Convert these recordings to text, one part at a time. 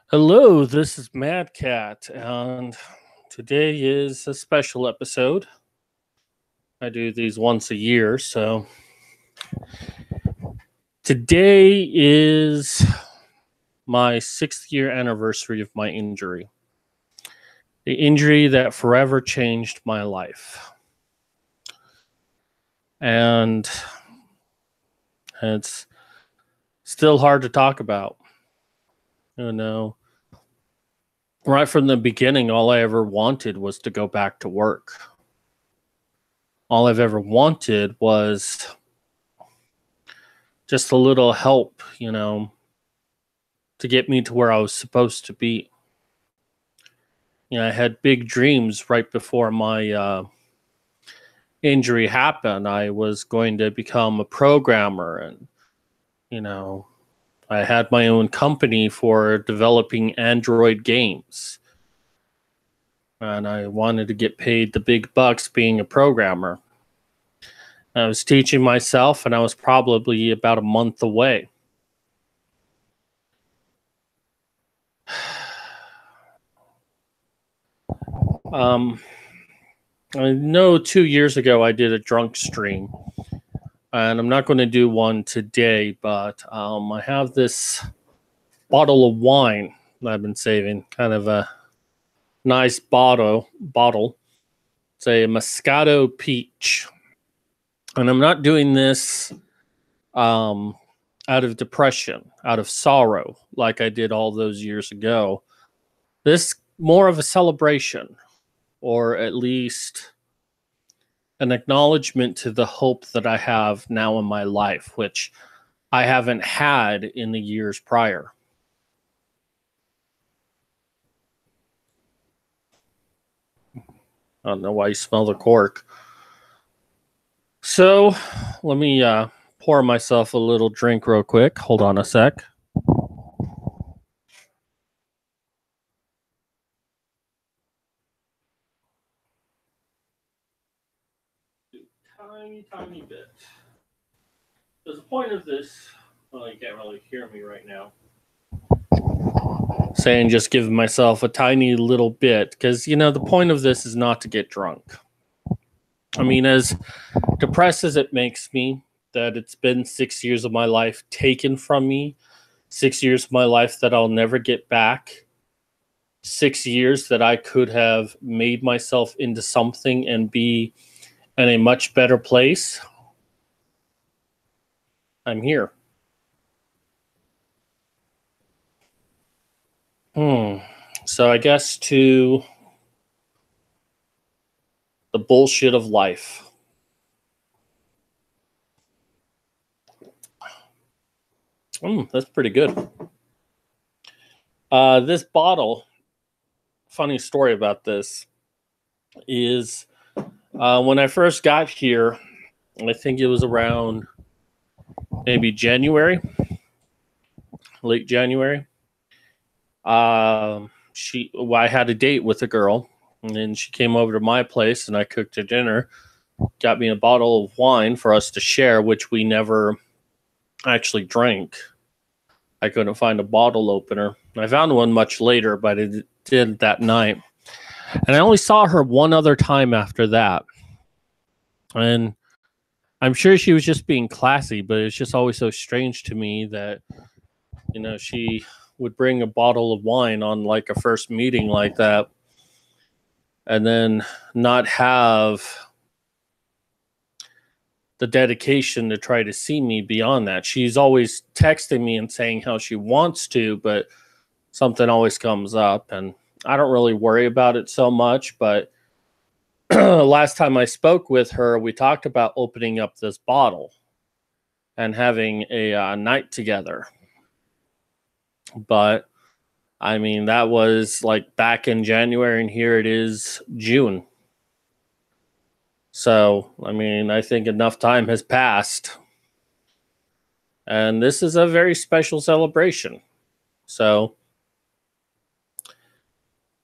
Hello, this is Mad Cat, and today is a special episode. I do these once a year, so today is my 6th year anniversary of my injury. The injury that forever changed my life. And it's still hard to talk about. You know, right from the beginning, all I ever wanted was to go back to work. All I've ever wanted was just a little help, to get me to where I was supposed to be. I had big dreams right before my injury happened. I was going to become a programmer, and you know, I had my own company for developing Android games, and I wanted to get paid the big bucks being a programmer. I was teaching myself, and I was probably about a month away. I know 2 years ago I did a drunk stream, and I'm not going to do one today, but I have this bottle of wine that I've been saving, kind of a nice bottle. It's a Moscato Peach, and I'm not doing this out of depression, out of sorrow, like I did all those years ago. This more of a celebration, or at least an acknowledgement to the hope that I have now in my life, which I haven't had in the years prior. I don't know why you smell the cork. So let me pour myself a little drink real quick. Hold on a sec. Tiny bit. There's a point of this. Well, you can't really hear me right now. Saying just giving myself a tiny little bit, because the point of this is not to get drunk. I mean, as depressed as it makes me that it's been 6 years of my life taken from me, 6 years of my life that I'll never get back, 6 years that I could have made myself into something and be in a much better place, I'm here. So I guess to the bullshit of life. That's pretty good. This bottle, funny story about this, is when I first got here, I think it was around maybe January, late January. I had a date with a girl, and then she came over to my place, and I cooked her dinner, got me a bottle of wine for us to share, which we never actually drank. I couldn't find a bottle opener. I found one much later, but I did that night. And I only saw her one other time after that. And I'm sure she was just being classy, but it's just always so strange to me that, she would bring a bottle of wine on like a first meeting like that, and then not have the dedication to try to see me beyond that. She's always texting me and saying how she wants to, but something always comes up, and I don't really worry about it so much. But last time I spoke with her, we talked about opening up this bottle and having a night together. But I mean, that was like back in January, and here it is June. So, I mean, I think enough time has passed. And this is a very special celebration. So,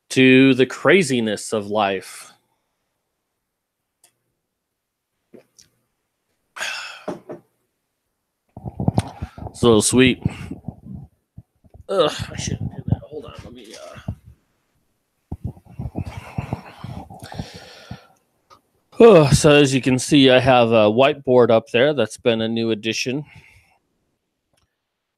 to the craziness of life. It's a little sweet. Ugh, I shouldn't do that. Hold on. Oh, so as you can see, I have a whiteboard up there. That's been a new addition.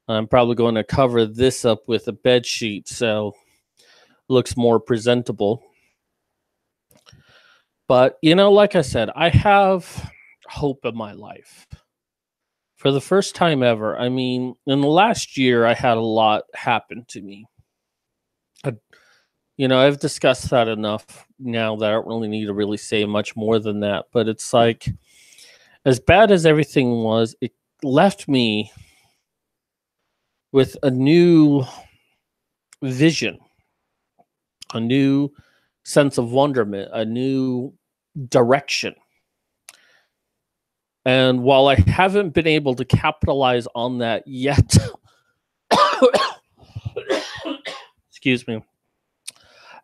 I'm probably going to cover this up with a bed sheet so it looks more presentable. But, you know, like I said, I have hope in my life. For the first time ever, I mean, in the last year, I had a lot happen to me. You know, I've discussed that enough now that I don't really need to really say much more than that. But it's like, as bad as everything was, it left me with a new vision, a new sense of wonderment, a new direction. And while I haven't been able to capitalize on that yet, excuse me,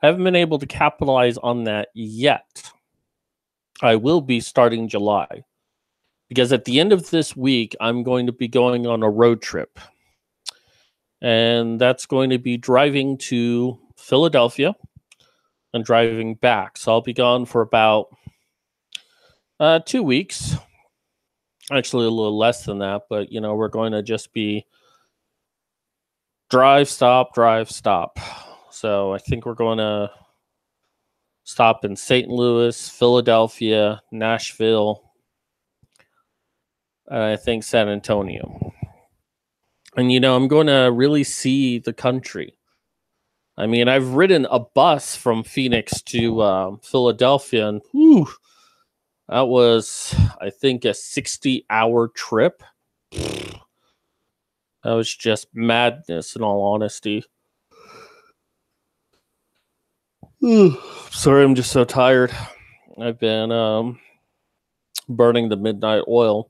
I haven't been able to capitalize on that yet. I will be starting July because at the end of this week, I'm going to be going on a road trip. And that's going to be driving to Philadelphia and driving back. So I'll be gone for about 2 weeks. Actually, a little less than that, but you know, we're going to just be drive, stop, drive, stop. So I think we're going to stop in St. Louis, Philadelphia, Nashville, and I think San Antonio. And you know, I'm going to really see the country. I mean, I've ridden a bus from Phoenix to Philadelphia, and whew, that was, I think, a 60-hour trip. That was just madness, in all honesty. Sorry, I'm just so tired. I've been burning the midnight oil.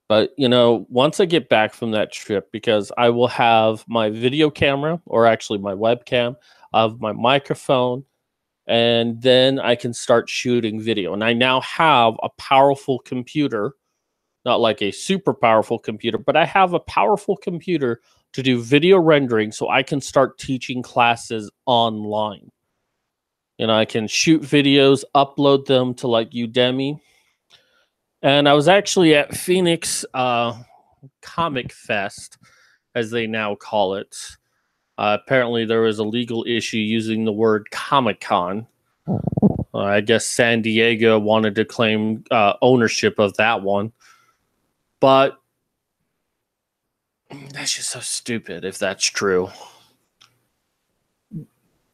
But, you know, once I get back from that trip, because I will have my video camera, or actually my webcam, of my microphone, and then I can start shooting video. And I now have a powerful computer, not like a super powerful computer, but I have a powerful computer to do video rendering so I can start teaching classes online. You know, I can shoot videos, upload them to like Udemy. And I was actually at Phoenix Comic Fest, as they now call it. Apparently, there was a legal issue using the word Comic Con. I guess San Diego wanted to claim ownership of that one. But that's just so stupid if that's true.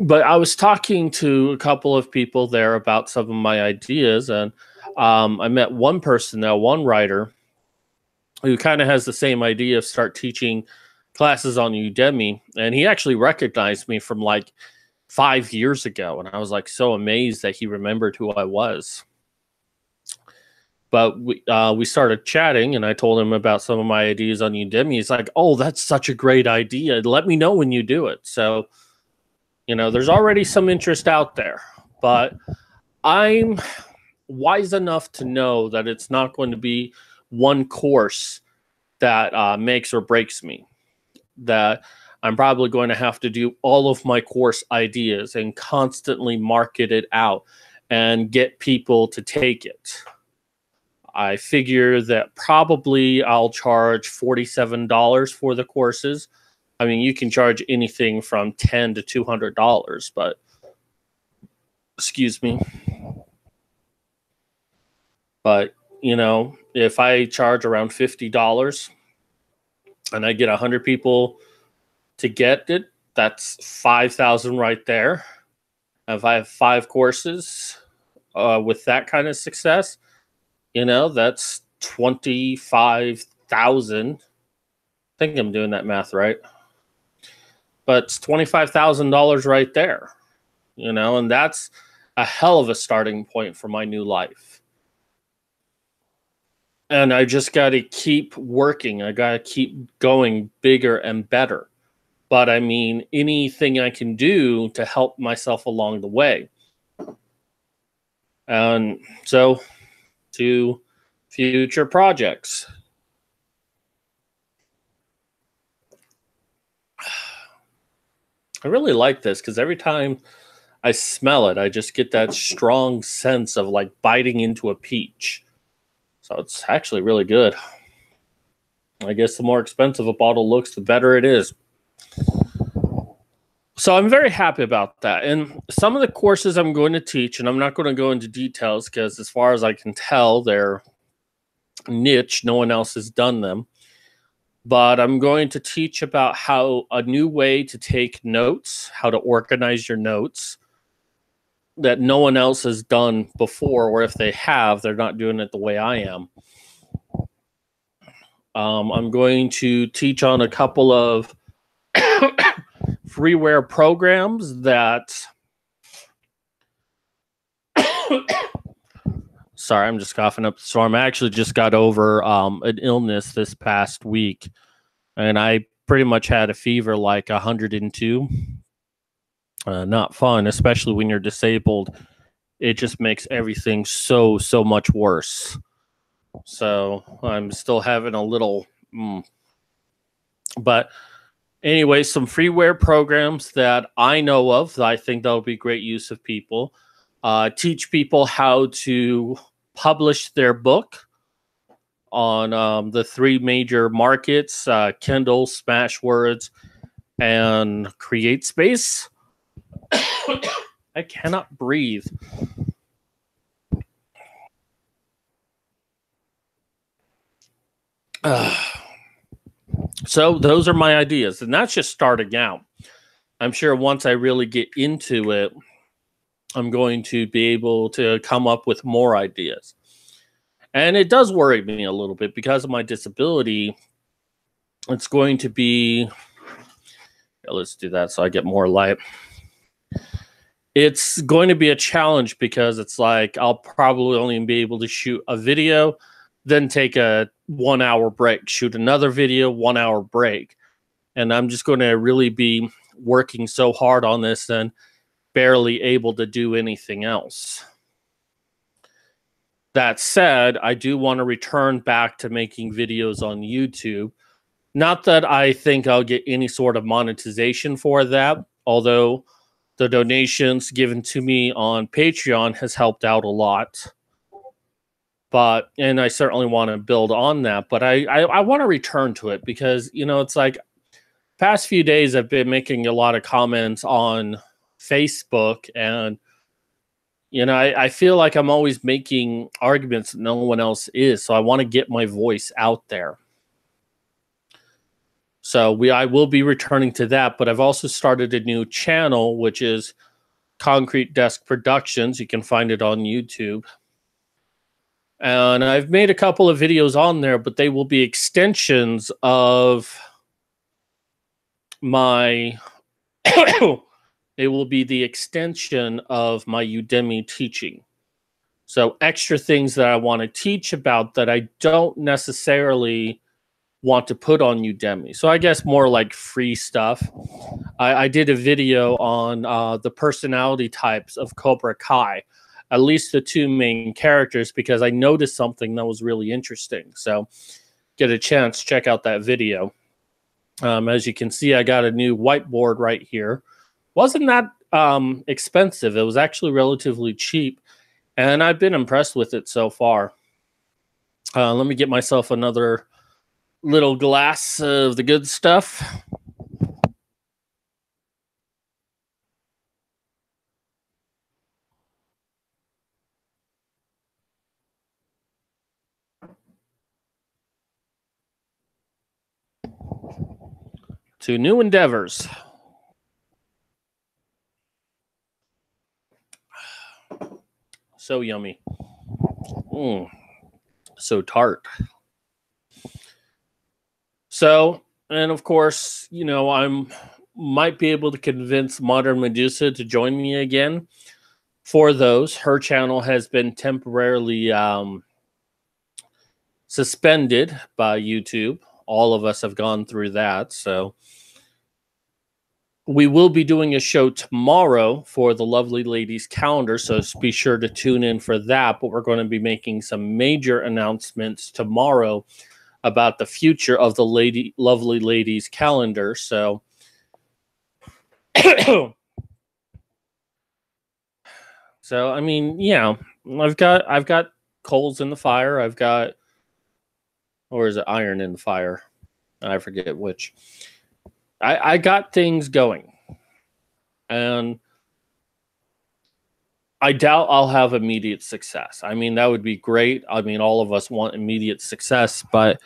But I was talking to a couple of people there about some of my ideas, and I met one person now, one writer, who kind of has the same idea of start teaching classes on Udemy, and he actually recognized me from like 5 years ago, and I was like so amazed that he remembered who I was. But we started chatting, and I told him about some of my ideas on Udemy. He's like, "Oh, that's such a great idea. Let me know when you do it." So, you know, there's already some interest out there, but I'm wise enough to know that it's not going to be one course that makes or breaks me. That I'm probably going to have to do all of my course ideas and constantly market it out and get people to take it. I figure that probably I'll charge $47 for the courses. I mean, you can charge anything from $10 to $200, but excuse me. But, you know, if I charge around $50 and I get 100 people to get it, that's 5,000 right there. If I have 5 courses with that kind of success, you know, that's 25,000. I think I'm doing that math right. But it's $25,000 right there, you know, and that's a hell of a starting point for my new life. And I just got to keep working. I got to keep going bigger and better. But I mean, anything I can do to help myself along the way. And so, to future projects. I really like this because every time I smell it. I just get that strong sense of like biting into a peach. So it's actually really good. I guess the more expensive a bottle looks, the better it is. So I'm very happy about that. And some of the courses I'm going to teach, and I'm not going to go into details because as far as I can tell, they're niche. No one else has done them. But I'm going to teach about how a new way to take notes, how to organize your notes that no one else has done before, or if they have, they're not doing it the way I am. I'm going to teach on a couple of freeware programs that... Sorry, I'm just coughing up the storm. I actually just got over an illness this past week, and I pretty much had a fever like 102. Not fun, especially when you're disabled. It just makes everything so much worse. So I'm still having a little... But anyway, some freeware programs that I know of that I think that'll be great use of people. Teach people how to publish their book on the three major markets, Kindle, Smashwords, and CreateSpace. I cannot breathe. So those are my ideas, and that's just starting out. I'm sure once I really get into it, I'm going to be able to come up with more ideas. And it does worry me a little bit because of my disability. It's going to be... let's do that so I get more light. It's going to be a challenge because it's like I'll probably only be able to shoot a video, then take a 1 hour break, shoot another video, 1 hour break. And I'm just going to really be working so hard on this and barely able to do anything else. That said, I do want to return back to making videos on YouTube. Not that I think I'll get any sort of monetization for that, although the donations given to me on Patreon has helped out a lot. And I certainly want to build on that, but I want to return to it because, you know, it's like past few days I've been making a lot of comments on Facebook, and you know, I feel like I'm always making arguments that no one else is, so I want to get my voice out there. So I will be returning to that, but I've also started a new channel, which is Concrete Desk Productions. You can find it on YouTube. And I've made a couple of videos on there, but they will be extensions of my... They will be the extension of my Udemy teaching. So extra things that I want to teach about that I don't necessarily want to put on Udemy. So I guess more like free stuff. I did a video on the personality types of Cobra Kai, at least the two main characters, because I noticed something that was really interesting. So get a chance, check out that video. As you can see, I got a new whiteboard right here. Wasn't that expensive. It was actually relatively cheap, and I've been impressed with it so far. Let me get myself another little glass of the good stuff. To new endeavors. So yummy. So tart. So, and of course, you know, might be able to convince Modern Medusa to join me again for those. Her channel has been temporarily suspended by YouTube. All of us have gone through that. So we will be doing a show tomorrow for the Lovely Ladies calendar, so be sure to tune in for that. But we're going to be making some major announcements tomorrow about the future of the Lovely Ladies calendar. So So I mean, yeah, I've got coals in the fire. I've got, or is it iron in the fire? I forget which. I got things going, and I doubt I'll have immediate success. I mean, that would be great. I mean, all of us want immediate success, but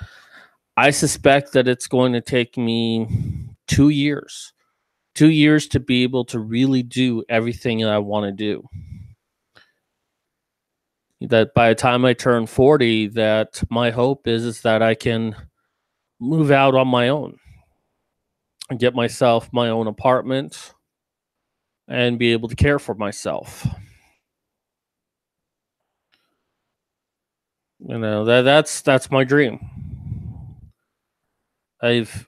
I suspect that it's going to take me 2 years, 2 years to be able to really do everything that I want to do. That by the time I turn 40, that my hope is that I can move out on my own and get myself my own apartment and be able to care for myself. You know, that's my dream. I've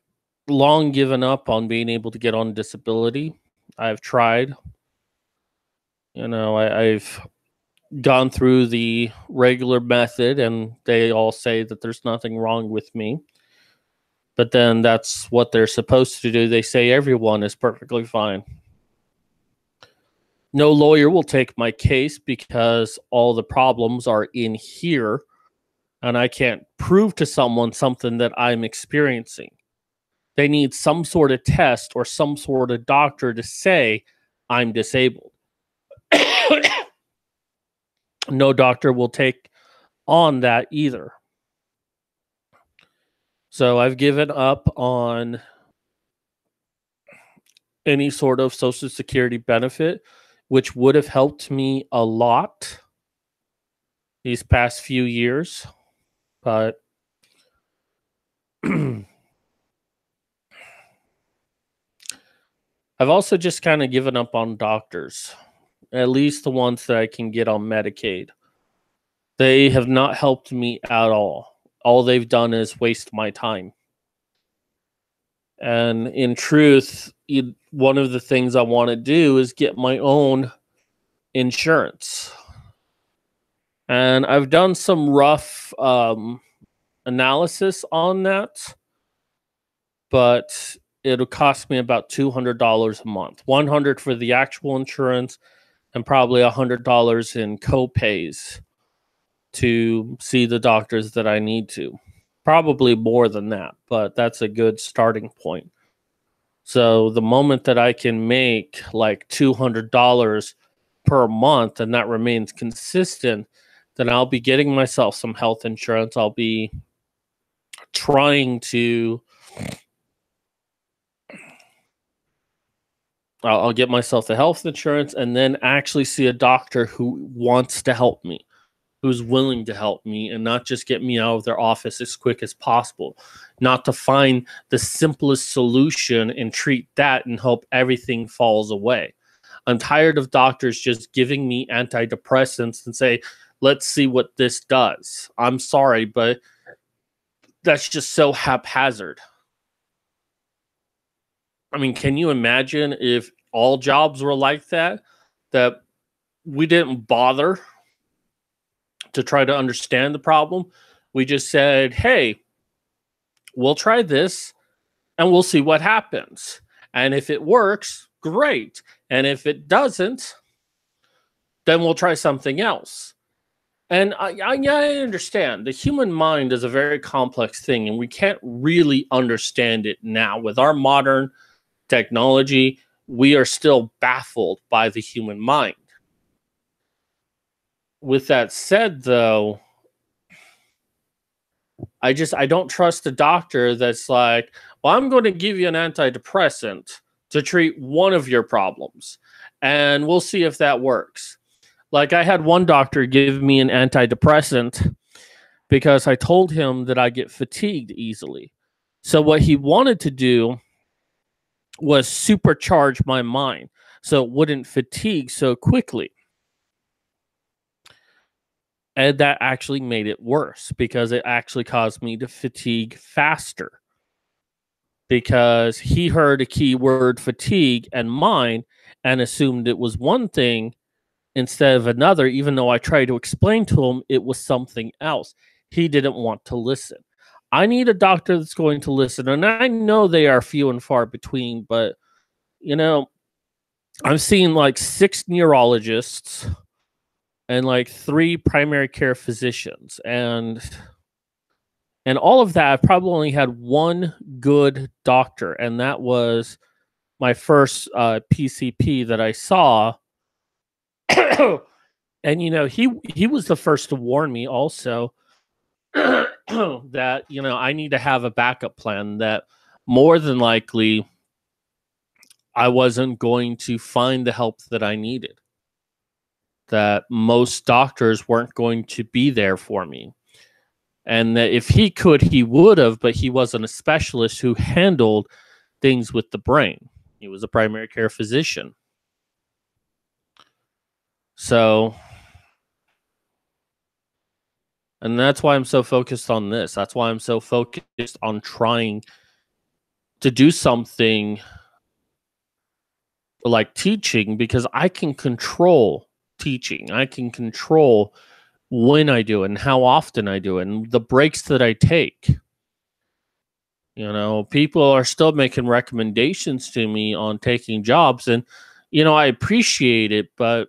long given up on being able to get on disability. I've tried. You know, I've gone through the regular method, and they all say that there's nothing wrong with me. But then that's what they're supposed to do. They say everyone is perfectly fine. No lawyer will take my case because all the problems are in here, and I can't prove to someone something that I'm experiencing. They need some sort of test or some sort of doctor to say I'm disabled. No doctor will take on that either. So I've given up on any sort of Social Security benefit, which would have helped me a lot these past few years. But I've also just kind of given up on doctors, at least the ones that I can get on Medicaid. They have not helped me at all. All they've done is waste my time. And in truth, one of the things I want to do is get my own insurance. And I've done some rough analysis on that, but it'll cost me about $200 a month. $100 for the actual insurance, and probably $100 in co-pays to see the doctors that I need to. Probably more than that, but that's a good starting point. So the moment that I can make like $200 per month and that remains consistent, then I'll be getting myself some health insurance. I'll be trying to I'll get myself the health insurance and then actually see a doctor who wants to help me, who's willing to help me, and not just get me out of their office as quick as possible. Not to find the simplest solution and treat that and hope everything falls away. I'm tired of doctors just giving me antidepressants and say, let's see what this does. I'm sorry, but that's just so haphazard. I mean, can you imagine if all jobs were like that? That we didn't bother to try to understand the problem. We just said, hey, we'll try this and we'll see what happens. And if it works, great. And if it doesn't, then we'll try something else. And I understand the human mind is a very complex thing, and we can't really understand it now. With our modern technology, we are still baffled by the human mind. With that said, though, I don't trust a doctor that's like, well, I'm going to give you an antidepressant to treat one of your problems, and we'll see if that works. Like, I had one doctor give me an antidepressant because I told him that I get fatigued easily. So what he wanted to do was supercharge my mind so it wouldn't fatigue so quickly. And that actually made it worse because it actually caused me to fatigue faster. Because he heard a keyword fatigue and mind and assumed it was one thing instead of another, even though I tried to explain to him it was something else. He didn't want to listen. I need a doctor that's going to listen. And I know they are few and far between, but, you know, I'm seeing like 6 neurologists, and like 3 primary care physicians, and all of that. I probably only had one good doctor, and that was my first PCP that I saw. And he was the first to warn me also that I need to have a backup plan, that more than likely I wasn't going to find the help that I needed, that most doctors weren't going to be there for me, and that if he could, he would have, but he wasn't a specialist who handled things with the brain. He was a primary care physician. So, and that's why I'm so focused on this. That's why I'm so focused on trying to do something like teaching, because I can control teaching. I can control when I do it and how often I do it and the breaks that I take. People are still making recommendations to me on taking jobs, and I appreciate it, but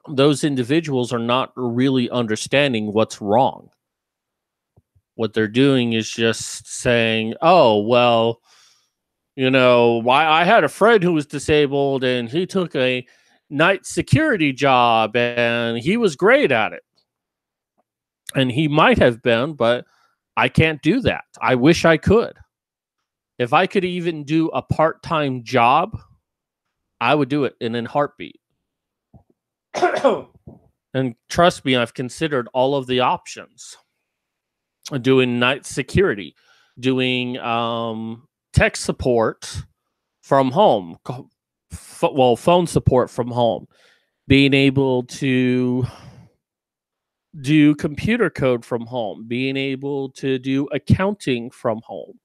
those individuals are not really understanding what's wrong. What they're doing is just saying, "Oh, well, why I had a friend who was disabled and he took a night security job and he was great at it." And he might have been, but I can't do that. I wish I could. If I could even do a part-time job, I would do it in a heartbeat. And trust me, I've considered all of the options. Doing night security, doing tech support from home, phone support from home, being able to do computer code from home, being able to do accounting from home.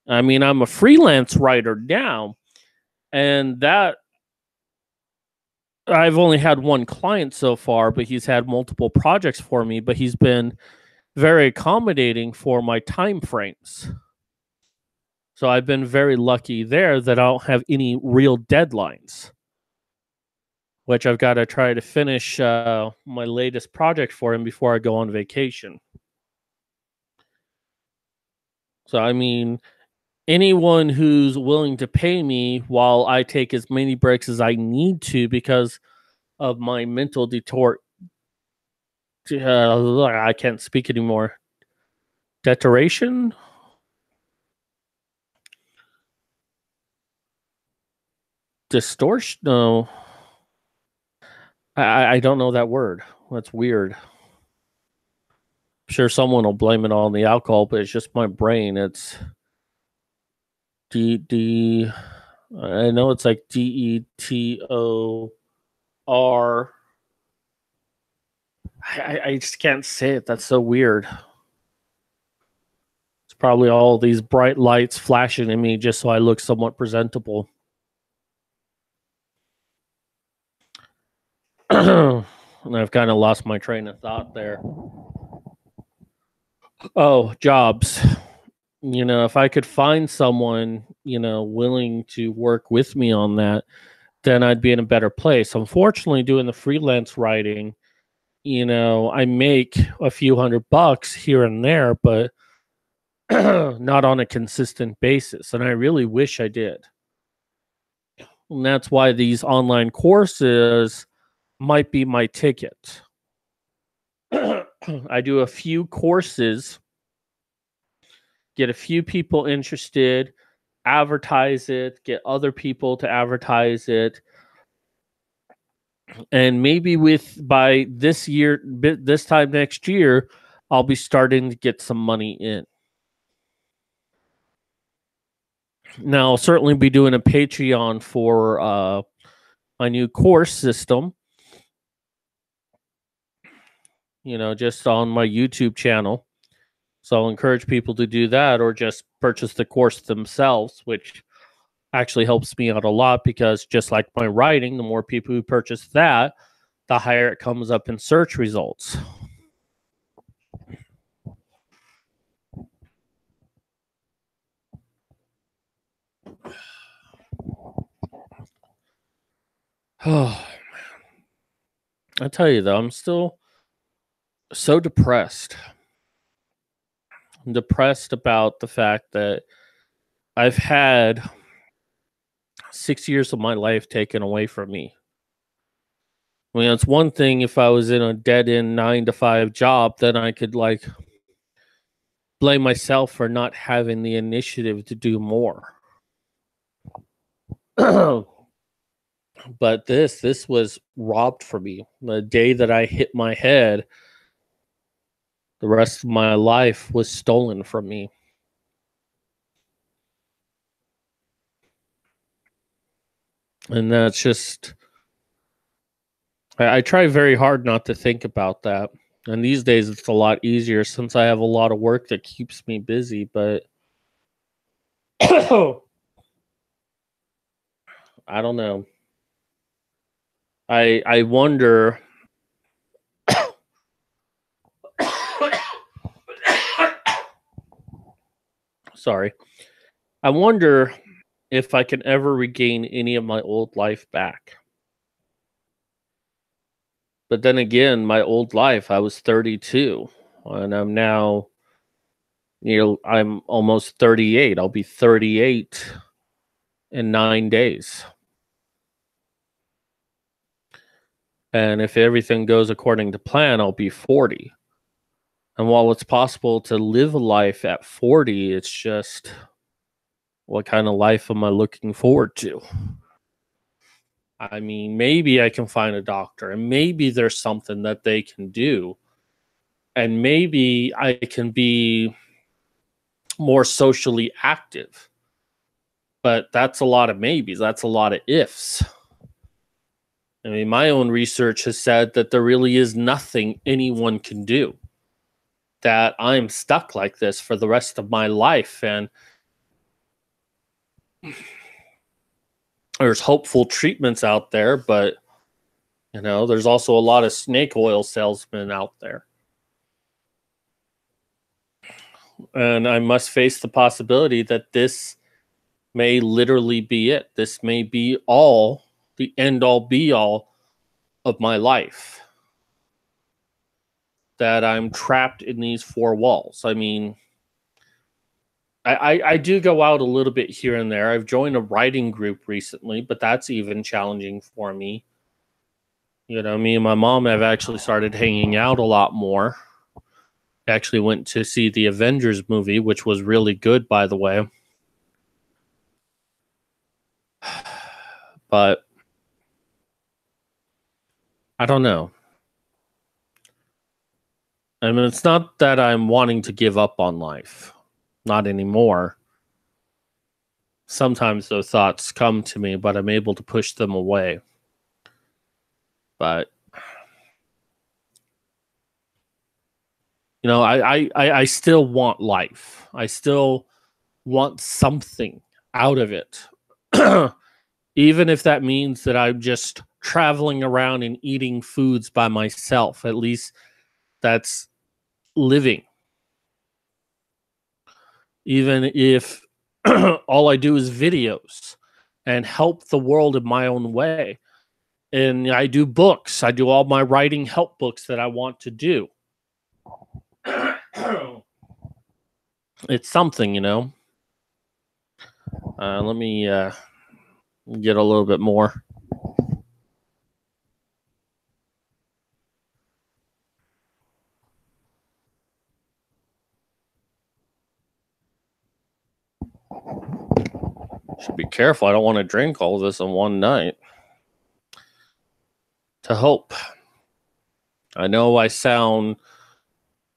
I mean, I'm a freelance writer now, and that I've only had one client so far, but he's had multiple projects for me, but he's been very accommodating for my time frames. So I've been very lucky there that I don't have any real deadlines, which I've got to try to finish my latest project for him before I go on vacation. So, I mean, anyone who's willing to pay me while I take as many breaks as I need to because of my mental detour. I can't speak anymore. Deterioration? Distortion? No. I don't know that word. That's weird. I'm sure someone will blame it on the alcohol, but it's just my brain. It's D. I know it's like DETOR. I just can't say it. That's so weird. It's probably all these bright lights flashing at me just so I look somewhat presentable. And I've kind of lost my train of thought there. Oh, jobs. If I could find someone, willing to work with me on that, then I'd be in a better place. Unfortunately, doing the freelance writing, I make a few $100 here and there, but not on a consistent basis. And I really wish I did. And that's why these online courses might be my ticket. I do a few courses, get a few people interested, advertise it, get other people to advertise it. And maybe by this time next year, I'll be starting to get some money in. Now, I'll certainly be doing a Patreon for my new course system, just on my YouTube channel. So I'll encourage people to do that, or just purchase the course themselves, which actually helps me out a lot, because just like my writing, the more people who purchase that, the higher it comes up in search results. Oh, I tell you though, I'm still so depressed. I'm depressed about the fact that I've had 6 years of my life taken away from me. I mean, it's one thing if I was in a dead end 9 to 5 job, then I could like blame myself for not having the initiative to do more. But this was robbed from me. The day that I hit my head, the rest of my life was stolen from me. And that's just I try very hard not to think about that. And these days it's a lot easier since I have a lot of work that keeps me busy, but I don't know. I wonder sorry. I wonder if I can ever regain any of my old life back. But then again, my old life, I was 32 and I'm now, I'm almost 38. I'll be 38 in 9 days. And if everything goes according to plan, I'll be 40. And while it's possible to live a life at 40, it's just what kind of life am I looking forward to? I mean, maybe I can find a doctor and maybe there's something that they can do. And maybe I can be more socially active. But that's a lot of maybes. That's a lot of ifs. I mean, my own research has said that there really is nothing anyone can do. That I'm stuck like this for the rest of my life. And there's hopeful treatments out there, but there's also a lot of snake oil salesmen out there. And I must face the possibility that this may literally be it. This may be all the end all be all of my life. That I'm trapped in these four walls. I mean, I do go out a little bit here and there. I've joined a writing group recently, but that's even challenging for me. Me and my mom have actually started hanging out a lot more. Actually went to see the Avengers movie, which was really good, by the way. But I don't know. I mean, it's not that I'm wanting to give up on life. Not anymore. Sometimes those thoughts come to me, but I'm able to push them away. But I still want life. I still want something out of it. Even if that means that I'm just traveling around and eating foods by myself. At least that's living. Even if all I do is videos and help the world in my own way. And I do books. I do all my writing help books that I want to do. It's something. Let me get a little bit more. Should be careful. I don't want to drink all this in one night. To hope. I know I sound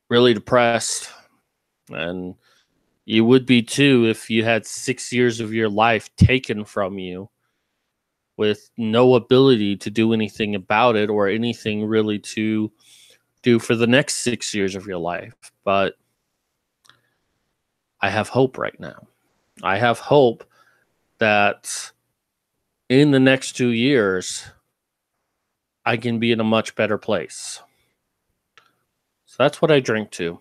really depressed, and you would be too if you had 6 years of your life taken from you with no ability to do anything about it or anything really to do for the next 6 years of your life. But I have hope right now. I have hope that in the next 2 years, I can be in a much better place. So that's what I drink to.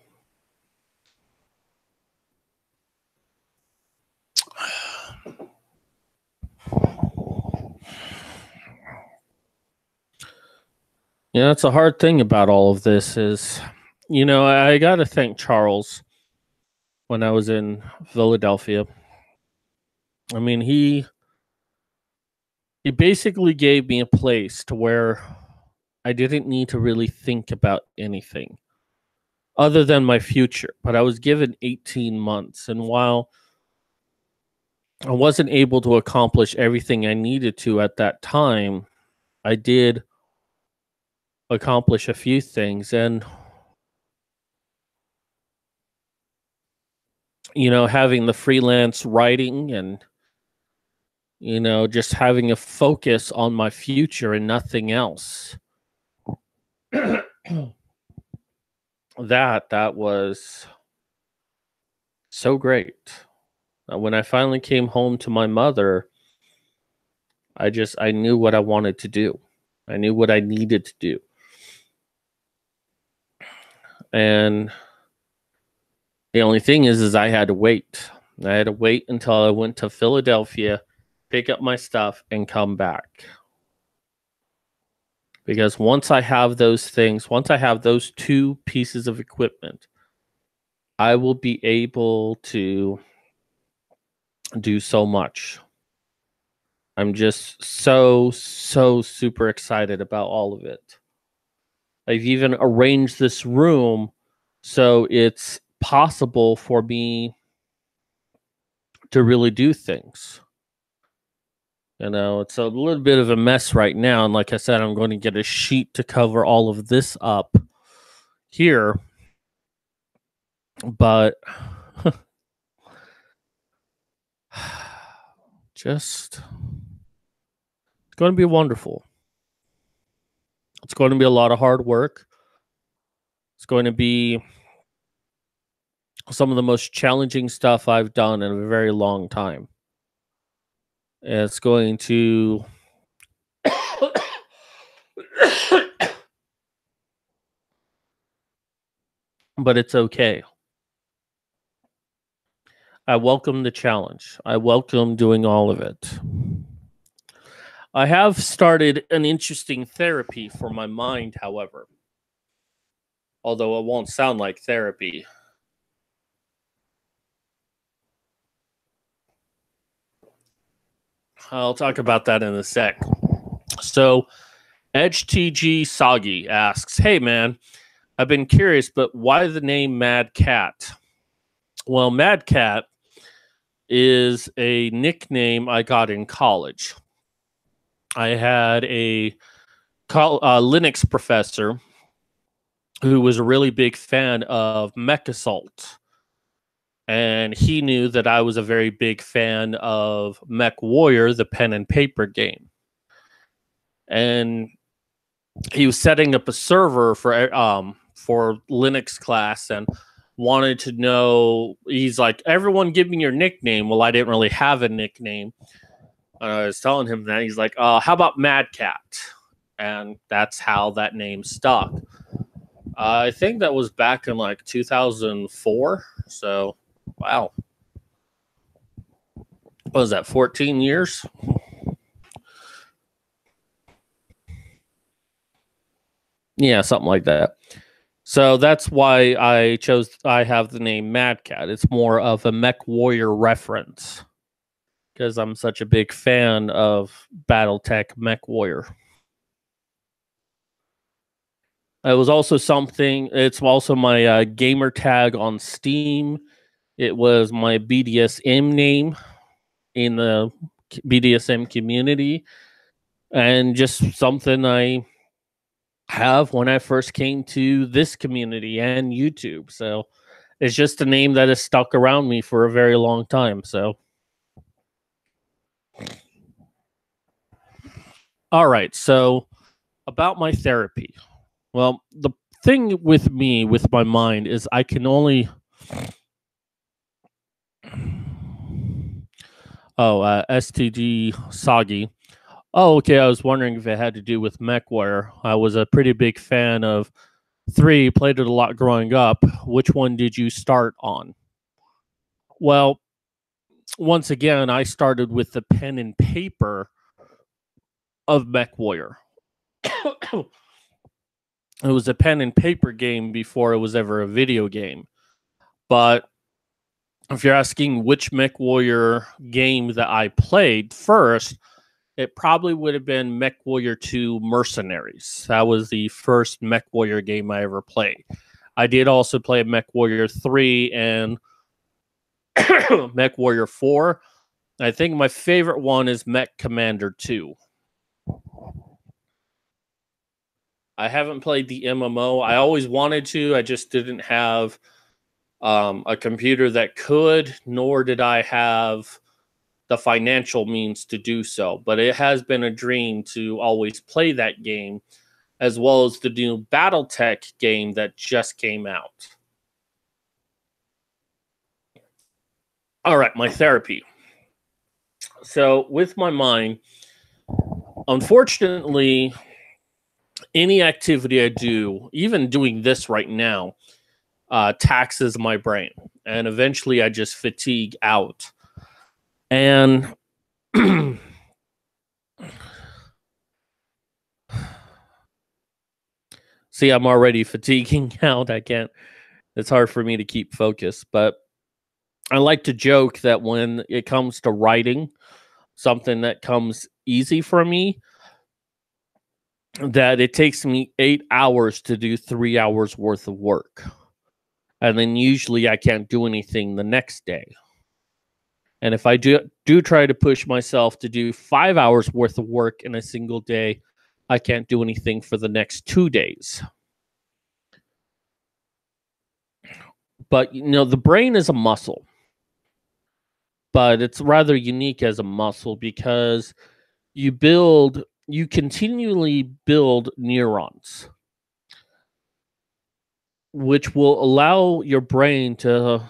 Yeah, that's a hard thing about all of this is, I got to thank Charles when I was in Philadelphia. I mean, he basically gave me a place to where I didn't need to really think about anything other than my future. But I was given 18 months, and while I wasn't able to accomplish everything I needed to at that time, I did accomplish a few things. And having the freelance writing and just having a focus on my future and nothing else. that was so great. When I finally came home to my mother, I knew what I wanted to do. I knew what I needed to do. And the only thing is I had to wait. I had to wait until I went to Philadelphia, pick up my stuff, and come back. Because once I have those things, once I have those two pieces of equipment, I will be able to do so much. I'm just so super excited about all of it. I've even arranged this room so it's possible for me to really do things. It's a little bit of a mess right now. And like I said, I'm going to get a sheet to cover all of this up here. But just, it's going to be wonderful. It's going to be a lot of hard work. It's going to be some of the most challenging stuff I've done in a very long time. It's going to but it's okay. I welcome the challenge. I welcome doing all of it. I have started an interesting therapy for my mind, however. Although it won't sound like therapy. I'll talk about that in a sec. So, EdgeTG Soggy asks, "Hey man, I've been curious, but why the name Mad Cat?" Well, Mad Cat is a nickname I got in college. I had a Linux professor who was a really big fan of MechAssault. And he knew that I was a very big fan of MechWarrior, the pen and paper game. And he was setting up a server for Linux class and wanted to know. He's like, "Everyone, give me your nickname." Well, I didn't really have a nickname. I was telling him that. He's like, "How about Mad Cat?" And that's how that name stuck. I think that was back in like 2004. So, wow. What was that, 14 years? Yeah, something like that. So that's why I have the name Mad Cat. It's more of a MechWarrior reference because I'm such a big fan of Battletech MechWarrior. It was also it's also my gamer tag on Steam. It was my BDSM name in the BDSM community, and just something I have when I first came to this community and YouTube. So it's just a name that has stuck around me for a very long time. So, all right. So, about my therapy. Well, the thing with me, with my mind, is I can only. STG Soggy. Oh, okay. I was wondering if it had to do with MechWarrior. I was a pretty big fan of 3, played it a lot growing up. Which one did you start on? Well, once again, I started with the pen and paper of MechWarrior. It was a pen and paper game before it was ever a video game. But if you're asking which MechWarrior game that I played first, it probably would have been MechWarrior 2 Mercenaries. That was the first MechWarrior game I ever played. I did also play MechWarrior 3 and MechWarrior 4. I think my favorite one is Mech Commander 2. I haven't played the MMO. I always wanted to. I just didn't have a computer that could, nor did I have the financial means to do so. But it has been a dream to always play that game, as well as the new BattleTech game that just came out. All right, my therapy. So with my mind, unfortunately, any activity I do, even doing this right now, taxes my brain. And eventually I just fatigue out. And see, I'm already fatiguing out. It's hard for me to keep focus. But I like to joke that when it comes to writing, something that comes easy for me, that it takes me 8 hours to do 3 hours worth of work. And then usually I can't do anything the next day. And if I do try to push myself to do 5 hours worth of work in a single day, I can't do anything for the next 2 days. But, the brain is a muscle. But it's rather unique as a muscle because you continually build neurons, which will allow your brain to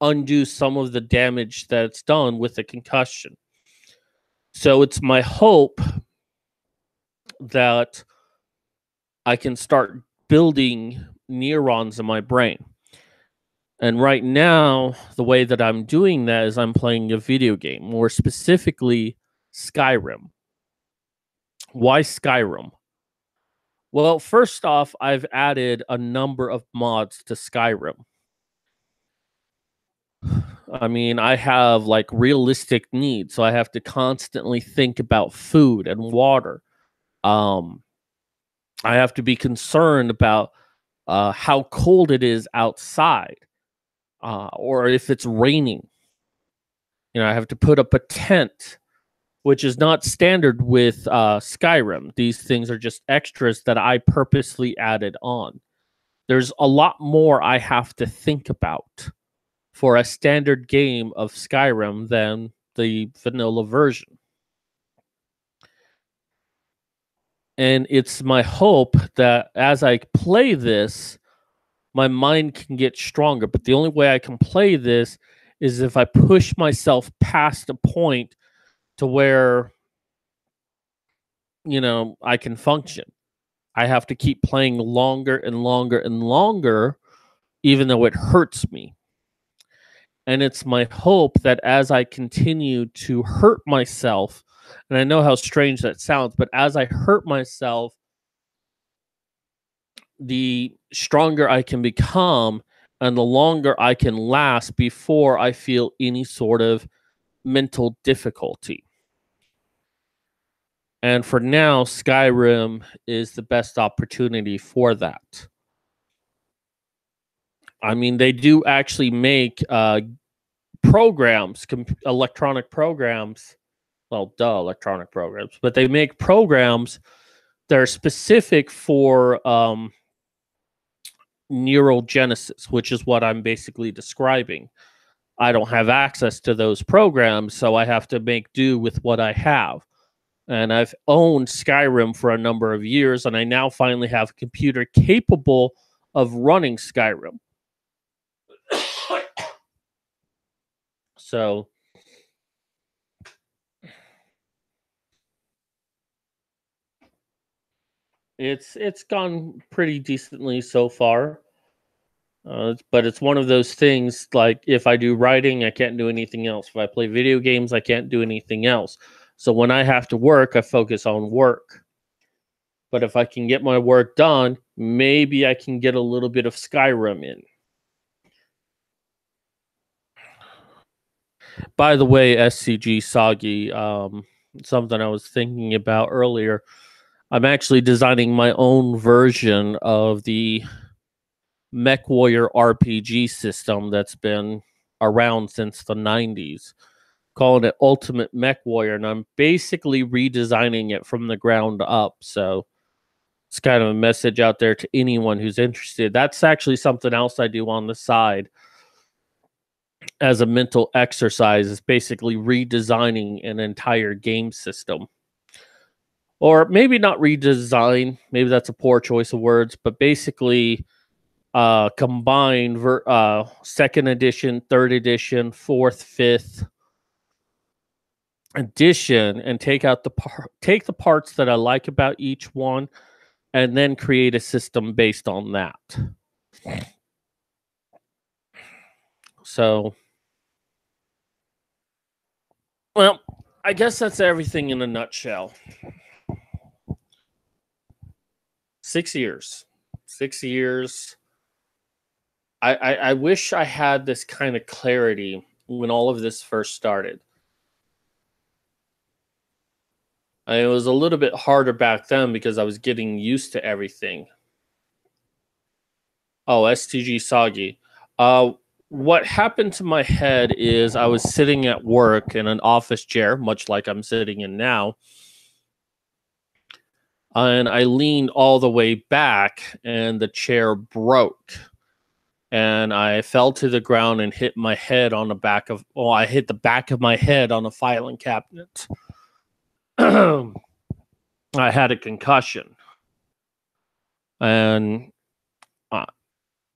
undo some of the damage that's done with a concussion. So it's my hope that I can start building neurons in my brain. And right now, the way that I'm doing that is I'm playing a video game, more specifically Skyrim. Why Skyrim? Well, first off, I've added a number of mods to Skyrim. I mean, I have like realistic needs, so I have to constantly think about food and water. I have to be concerned about how cold it is outside, or if it's raining. I have to put up a tent, which is not standard with Skyrim. These things are just extras that I purposely added on. There's a lot more I have to think about for a standard game of Skyrim than the vanilla version. And it's my hope that as I play this, my mind can get stronger. But the only way I can play this is if I push myself past a point to where, I can function. I have to keep playing longer and longer and longer, even though it hurts me. And it's my hope that as I continue to hurt myself, and I know how strange that sounds, but as I hurt myself, the stronger I can become and the longer I can last before I feel any sort of mental difficulty. And for now, Skyrim is the best opportunity for that. I mean, they do actually make programs, electronic programs. Well, electronic programs, but they make programs that are specific for neurogenesis, which is what I'm basically describing. I don't have access to those programs, so I have to make do with what I have. And I've owned Skyrim for a number of years, and I now finally have a computer capable of running Skyrim. So it's gone pretty decently so far. But it's one of those things, like if I do writing, I can't do anything else. If I play video games, I can't do anything else. So when I have to work, I focus on work. But if I can get my work done, maybe I can get a little bit of Skyrim in. By the way, SCG Soggy, something I was thinking about earlier. I'm actually designing my own version of the MechWarrior RPG system that's been around since the 90s, calling it Ultimate MechWarrior, and I'm basically redesigning it from the ground up. So it's kind of a message out there to anyone who's interested. That's actually something else I do on the side as a mental exercise, is basically redesigning an entire game system. Or maybe not redesign, maybe that's a poor choice of words, but basically combine second edition, third edition, fourth, fifth edition, and take the parts that I like about each one, and then create a system based on that. So, well, I guess that's everything in a nutshell. 6 years. 6 years. I wish I had this kind of clarity when all of this first started. It was a little bit harder back then because I was getting used to everything. Oh, STG Soggy. What happened to my head is I was sitting at work in an office chair, much like I'm sitting in now. And I leaned all the way back and the chair broke. And I fell to the ground and hit my head on the back of, I hit the back of my head on a filing cabinet. I had a concussion. And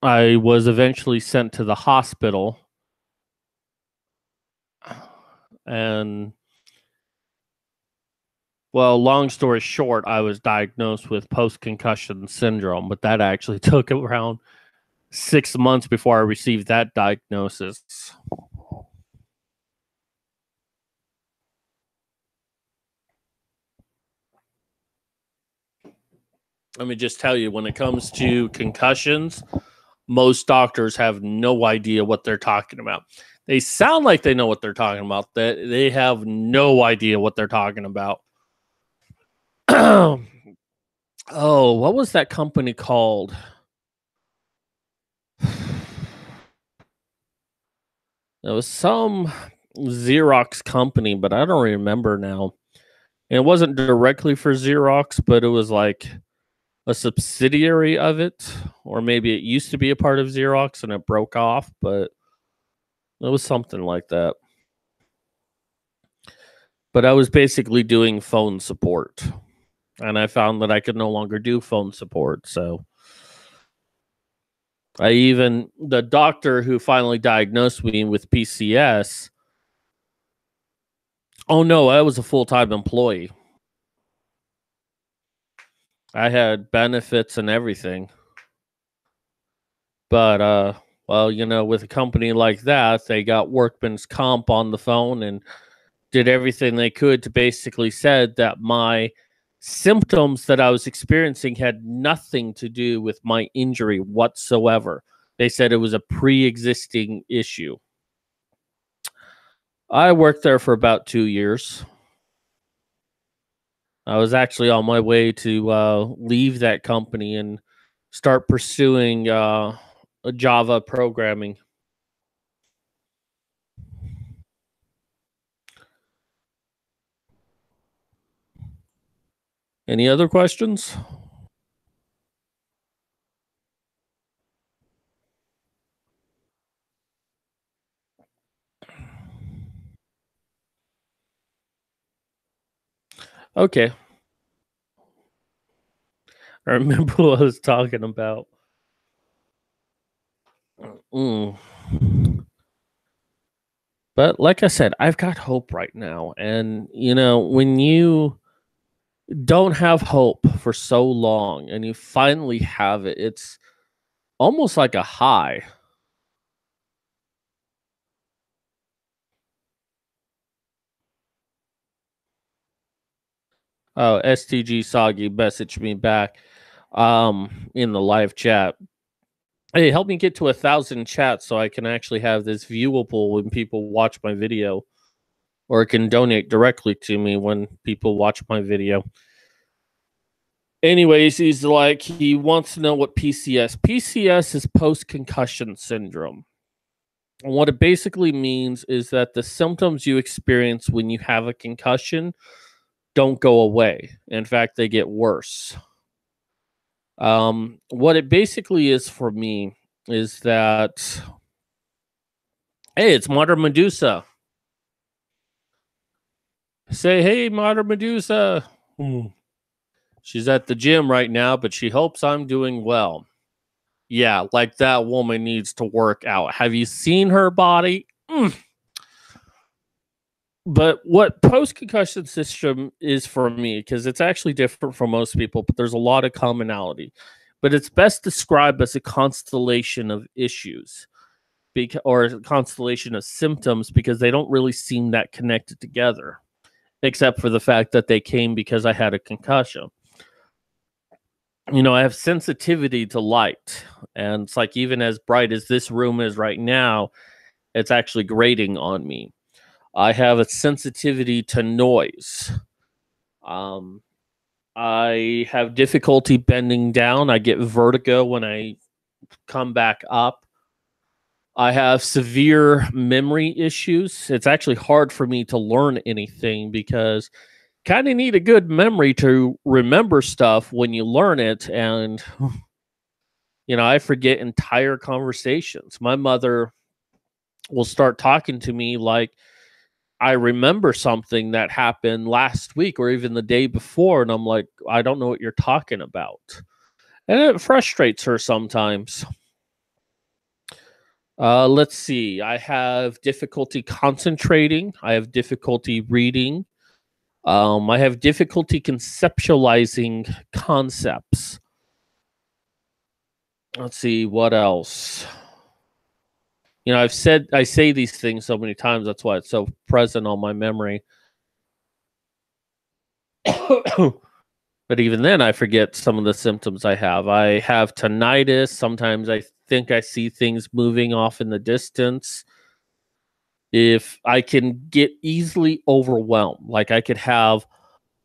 I was eventually sent to the hospital. And, well, long story short, I was diagnosed with post-concussion syndrome, but that actually took around 6 months before I received that diagnosis. Let me just tell you, when it comes to concussions, most doctors have no idea what they're talking about. They sound like they know what they're talking about. They have no idea what they're talking about. Oh, what was that company called? It was some Xerox company, but I don't remember now. And it wasn't directly for Xerox, but it was like a subsidiary of it, or maybe it used to be a part of Xerox and it broke off, but it was something like that. But I was basically doing phone support, and I found that I could no longer do phone support. So the doctor who finally diagnosed me with PCS, oh no, I was a full-time employee. I had benefits and everything. But well, with a company like that, they got workman's comp on the phone and did everything they could to basically said that my symptoms that I was experiencing had nothing to do with my injury whatsoever. They said it was a pre-existing issue. I worked there for about 2 years. I was actually on my way to leave that company and start pursuing Java programming. Any other questions? Okay. I remember what I was talking about. But like I said, I've got hope right now. And, when you don't have hope for so long and you finally have it, it's almost like a high. Oh, STG Soggy messaged me back. in the live chat. Hey, help me get to 1,000 chats so I can actually have this viewable when people watch my video, or it can donate directly to me when people watch my video. Anyways, he wants to know what PCS. PCS is post-concussion syndrome. And what it basically means is that the symptoms you experience when you have a concussion don't go away. In fact, they get worse. What it basically is for me is that, hey, it's Modern Medusa. Say, hey, Modern Medusa. She's at the gym right now, but she hopes I'm doing well. Yeah, like that woman needs to work out. Have you seen her body? But what post-concussion syndrome is for me, because it's actually different for most people, but there's a lot of commonality. But it's best described as a constellation of issues, or a constellation of symptoms, because they don't really seem that connected together, except for the fact that they came because I had a concussion. I have sensitivity to light, and it's like, even as bright as this room is right now, it's actually grating on me. I have a sensitivity to noise. I have difficulty bending down. I get vertigo when I come back up. I have severe memory issues. It's actually hard for me to learn anything because kind of need a good memory to remember stuff when you learn it. And, I forget entire conversations. My mother will start talking to me like I remember something that happened last week or even the day before. And I'm like, I don't know what you're talking about. And it frustrates her sometimes. Let's see. I have difficulty concentrating. I have difficulty reading. I have difficulty conceptualizing concepts. Let's see, what else? I say these things so many times. That's why it's so present on my memory. But even then, I forget some of the symptoms I have. I have tinnitus. Sometimes I think I see things moving off in the distance. If I can get easily overwhelmed, like I could have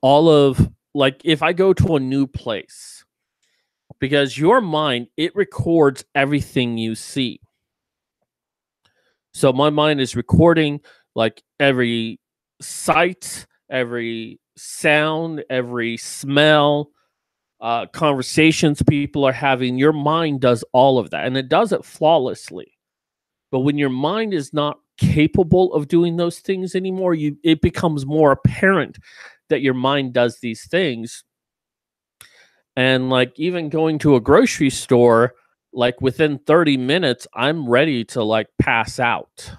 if I go to a new place, because your mind, it records everything you see. So my mind is recording like every sight, every sound, every smell, conversations people are having. Your mind does all of that, and it does it flawlessly. But when your mind is not capable of doing those things anymore, it becomes more apparent that your mind does these things. And like even going to a grocery store, like within 30 minutes, I'm ready to like pass out.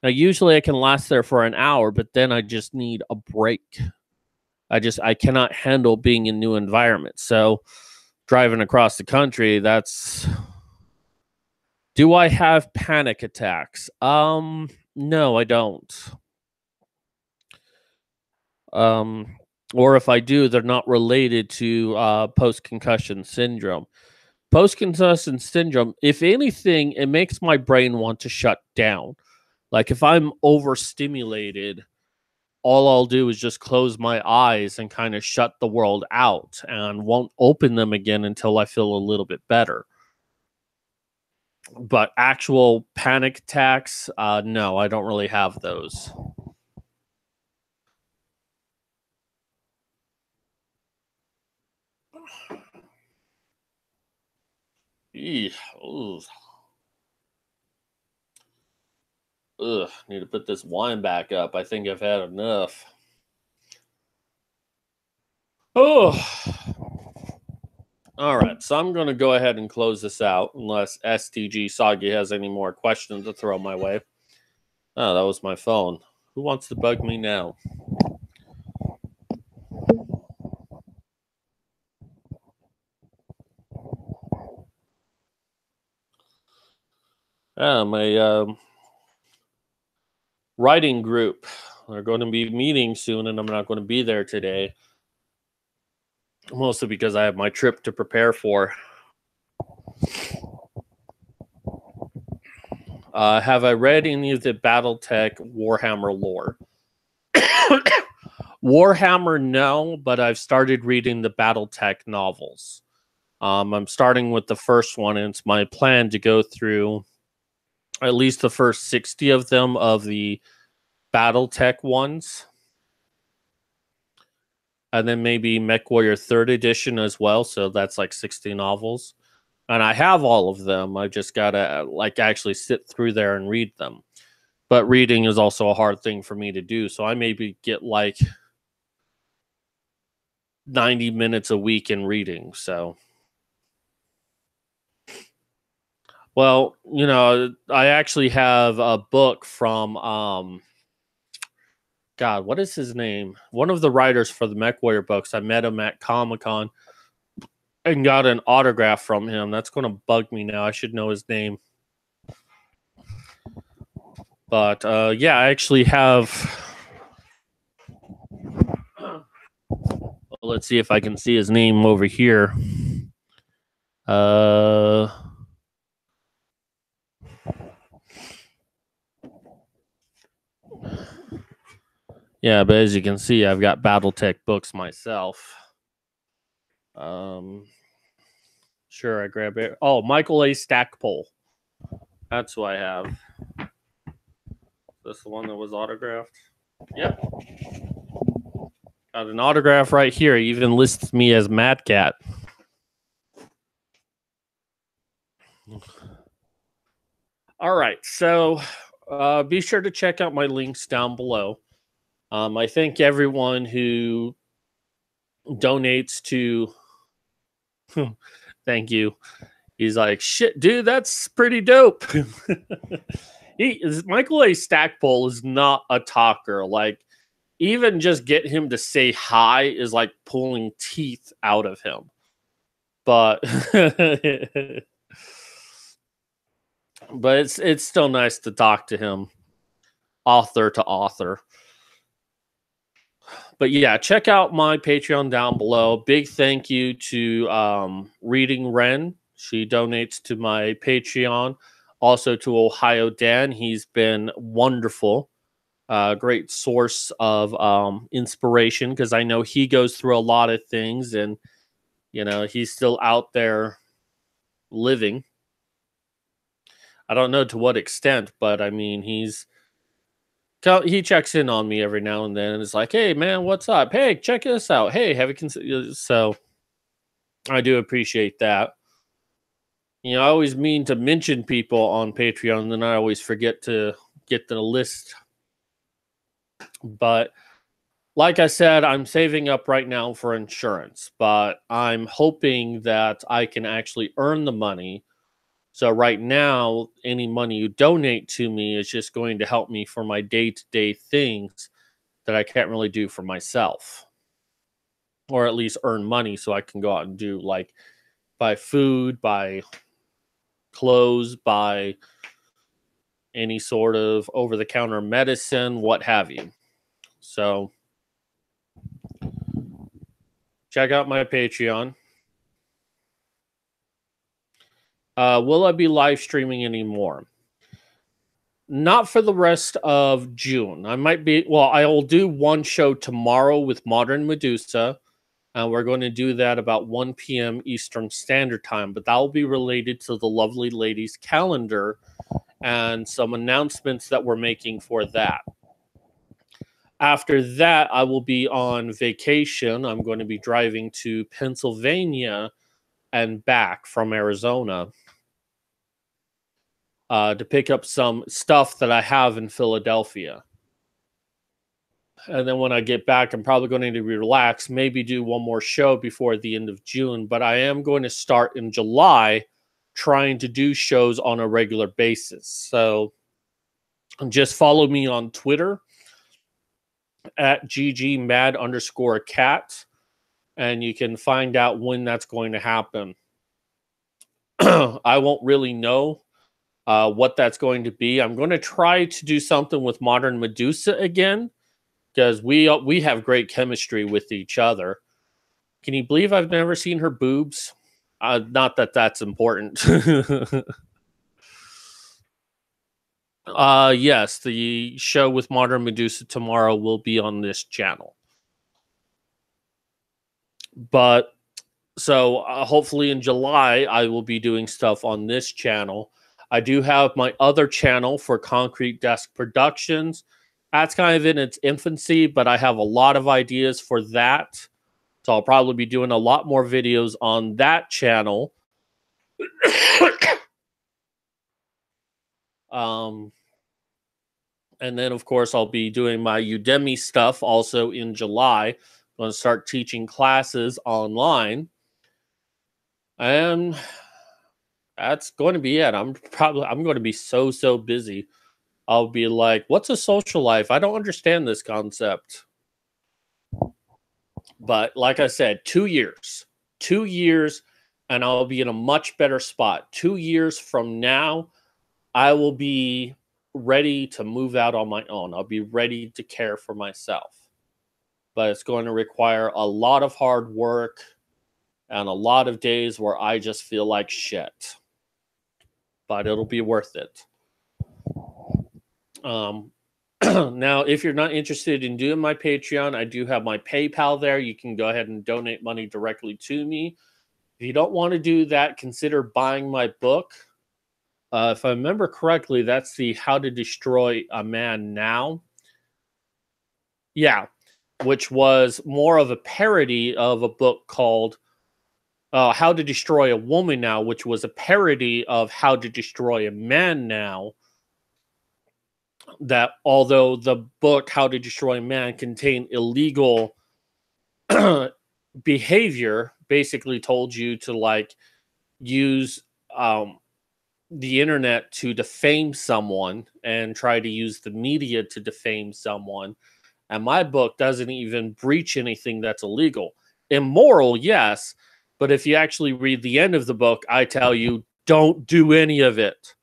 Now, usually I can last there for an hour, but then I just need a break. I cannot handle being in new environments. So driving across the country, do I have panic attacks? No, I don't. Or if I do, they're not related to post-concussion syndrome. Post-concussion syndrome, if anything, it makes my brain want to shut down. Like if I'm overstimulated, all I'll do is just close my eyes and kind of shut the world out and won't open them again until I feel a little bit better. But actual panic attacks, no, I don't really have those. Ugh, need to put this wine back up. I think I've had enough. Oh. All right, so I'm going to go ahead and close this out unless STG Soggy has any more questions to throw my way. Oh, that was my phone. Who wants to bug me now? My writing group. They're going to be meeting soon, and I'm not going to be there today. mostly because I have my trip to prepare for. Have I read any of the BattleTech Warhammer lore? Warhammer, no, but I've started reading the BattleTech novels. I'm starting with the first one, and it's my plan to go through at least the first 60 of them of the BattleTech ones. And then maybe MechWarrior 3rd edition as well. So that's like 60 novels. And I have all of them. I just got to like actually sit through there and read them. But reading is also a hard thing for me to do. So I maybe get like 90 minutes a week in reading. So, well, you know, I actually have a book from, God, what is his name? One of the writers for the MechWarrior books. I met him at Comic-Con and got an autograph from him. That's going to bug me now. I should know his name. But yeah, I actually have. Let's see if I can see his name over here. Yeah, but as you can see, I've got BattleTech books myself. Sure, I grab it. Oh, Michael A. Stackpole. That's who I have. Is this the one that was autographed? Yep. Got an autograph right here. He even lists me as Mad Cat. All right, so be sure to check out my links down below. I thank everyone who donates to. Thank you. He's like, shit, dude, that's pretty dope. Michael A. Stackpole is not a talker. Like, even just get him to say hi is like pulling teeth out of him. But but it's still nice to talk to him, author to author. But yeah, check out my Patreon down below. Big thank you to Reading Ren. She donates to my Patreon. Also to Ohio Dan. He's been wonderful. Great source of inspiration because I know he goes through a lot of things and, you know, he's still out there living. I don't know to what extent, but I mean, he checks in on me every now and then and is like, hey, man, what's up? Hey, check this out. Hey, have you considered? So I do appreciate that. You know, I always mean to mention people on Patreon, and then I always forget to get the list. But like I said, I'm saving up right now for insurance, but I'm hoping that I can actually earn the money. So right now, any money you donate to me is just going to help me for my day-to-day things that I can't really do for myself. Or at least earn money so I can go out and do, like, buy food, buy clothes, buy any sort of over-the-counter medicine, what have you. So check out my Patreon. Will I be live streaming anymore? Not for the rest of June. I might be, well, I will do one show tomorrow with Modern Medusa. We're going to do that about 1 p.m. Eastern Standard Time, but that will be related to the Lovely Ladies calendar and some announcements that we're making for that. After that, I will be on vacation. I'm going to be driving to Pennsylvania and back from Arizona to pick up some stuff that I have in Philadelphia. And then when I get back, I'm probably going to relax, maybe do one more show before the end of June. But I am going to start in July trying to do shows on a regular basis. So just follow me on Twitter at ggmad_cat. And you can find out when that's going to happen. I won't really know what that's going to be. I'm going to try to do something with Modern Medusa again, because we have great chemistry with each other. Can you believe I've never seen her boobs? Not that that's important. Yes, the show with Modern Medusa tomorrow will be on this channel. But so hopefully in July, I will be doing stuff on this channel. I do have my other channel for Concrete Desk Productions. That's kind of in its infancy, but I have a lot of ideas for that. So I'll probably be doing a lot more videos on that channel. And then, of course, I'll be doing my Udemy stuff also in July. I'm going to start teaching classes online. And that's going to be it. I'm going to be so busy. I'll be like, what's a social life? I don't understand this concept. But like I said, 2 years. 2 years, and I'll be in a much better spot. 2 years from now, I will be ready to move out on my own. I'll be ready to care for myself. But it's going to require a lot of hard work and a lot of days where I just feel like shit. But it'll be worth it. Now, if you're not interested in doing my Patreon, I do have my PayPal there. You can go ahead and donate money directly to me. If you don't want to do that, consider buying my book. If I remember correctly, that's the How to Destroy a Man Now. Yeah, which was more of a parody of a book called How to Destroy a Woman Now, which was a parody of How to Destroy a Man Now. That although the book How to Destroy a Man contained illegal behavior, basically told you to like use the internet to defame someone and try to use the media to defame someone. And my book doesn't even breach anything that's illegal. Immoral, yes, but if you actually read the end of the book, I tell you don't do any of it.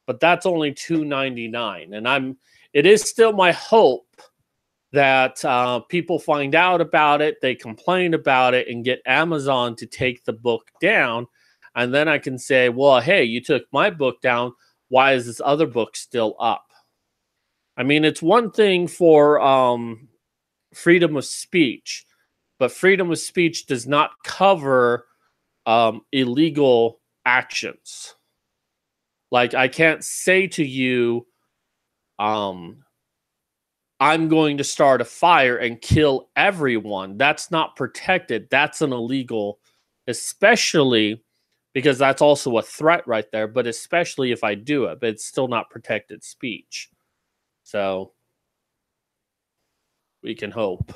But that's only $2.99, and it is still my hope that people find out about it, they complain about it, and get Amazon to take the book down. And then I can say, well, hey, you took my book down. Why is this other book still up? I mean, it's one thing for freedom of speech, but freedom of speech does not cover illegal actions. Like, I can't say to you, I'm going to start a fire and kill everyone. That's not protected. That's an illegal, especially because that's also a threat right there, but especially if I do it, but it's still not protected speech. So we can hope.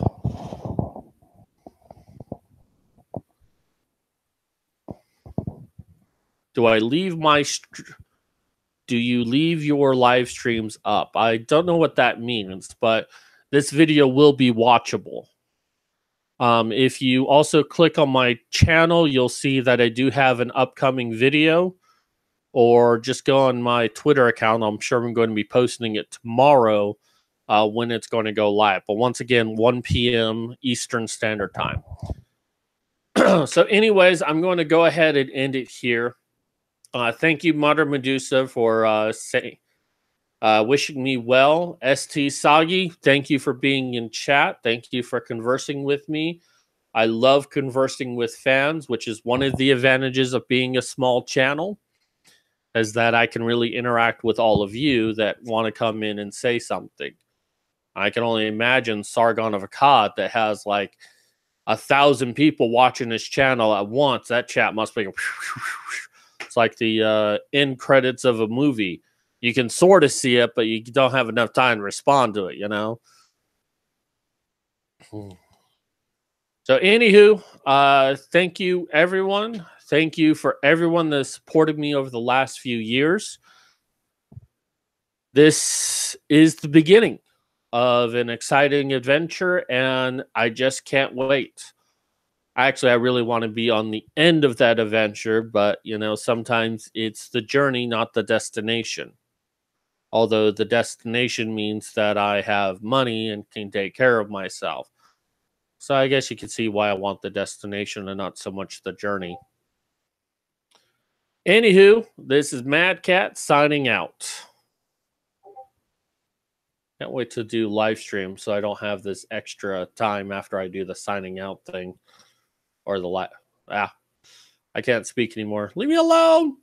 Do you leave your live streams up? I don't know what that means, but this video will be watchable. If you also click on my channel, you'll see that I do have an upcoming video, or just go on my Twitter account. I'm sure I'm going to be posting it tomorrow when it's going to go live. But once again, 1 p.m. Eastern Standard Time. So anyways, I'm going to go ahead and end it here. Thank you, Modern Medusa, for wishing me well. ST Sagi, thank you for being in chat. Thank you for conversing with me. I love conversing with fans, which is one of the advantages of being a small channel, is that I can really interact with all of you that want to come in and say something. I can only imagine Sargon of Akkad that has like 1,000 people watching this channel at once. That chat must be... It's like the end credits of a movie. You can sort of see it, but you don't have enough time to respond to it, you know? So anywho, thank you, everyone. Thank you for everyone that supported me over the last few years. This is the beginning of an exciting adventure, and I just can't wait. Actually, I really want to be on the end of that adventure, but, you know, sometimes it's the journey, not the destination. Although the destination means that I have money and can take care of myself. So I guess you can see why I want the destination and not so much the journey. Anywho, this is Mad Cat signing out. Can't wait to do live stream so I don't have this extra time after I do the signing out thing or the I can't speak anymore. Leave me alone.